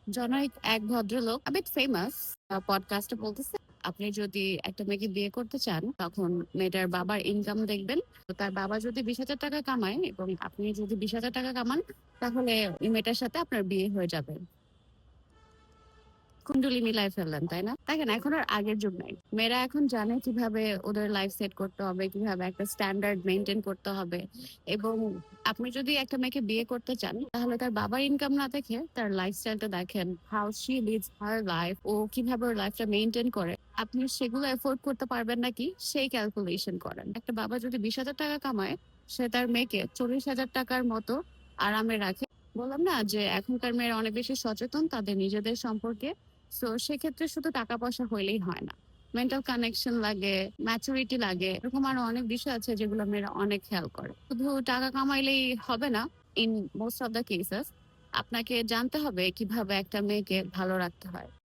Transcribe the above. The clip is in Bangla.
জনৈক এক ভদ্রলোক বিট ফেমাস পডকাস্টে বলতেছে, আপনি যদি একটা মেয়েকে বিয়ে করতে চান তখন মেয়েটার বাবার ইনকাম দেখবেন। তো তার বাবা যদি 20,000 টাকা কামায় এবং আপনি যদি 20,000 টাকা কামান, তাহলে ওই মেয়েটার সাথে আপনার বিয়ে হয়ে যাবে। কুণ্ডলি মিলায় ফেললেন, তাই না? দেখেন, এখন আর আগের যুগ নাই। মেয়েরা এখন জানে কিভাবে ওদের লাইফ সেট করতে হবে, কিভাবে একটা স্ট্যান্ডার্ড মেনটেন করতে হবে। এবং আপনি যদি একটা মেয়েকে বিয়ে করতে চান, তাহলে তার বাবার ইনকাম না দেখে তার লাইফস্টাইলটা দেখেন, how she lives her life, ও কিভাবে ওর লাইফটা মেনটেন করে। আপনি সেগুলো এফোর্ড করতে পারবেন নাকি সেই ক্যালকুলেশন করেন। একটা বাবা যদি 20,000 টাকা কামায়, সে তার মেয়েকে 40,000 টাকার মতো আরামে রাখে। বললাম না যে এখনকার মেয়েরা অনেক বেশি সচেতন তাদের নিজেদের সম্পর্কে। সো সেক্ষেত্রে শুধু টাকা পয়সা হইলেই হয় না, মেন্টাল কানেকশন লাগে, ম্যাচুরিটি লাগে। এরকম আরো অনেক বিষয় আছে যেগুলো মেয়েরা অনেক খেয়াল করে। শুধু টাকা কামাইলেই হবে না। In most of the cases আপনাকে জানতে হবে কিভাবে একটা মেয়েকে ভালো রাখতে হয়।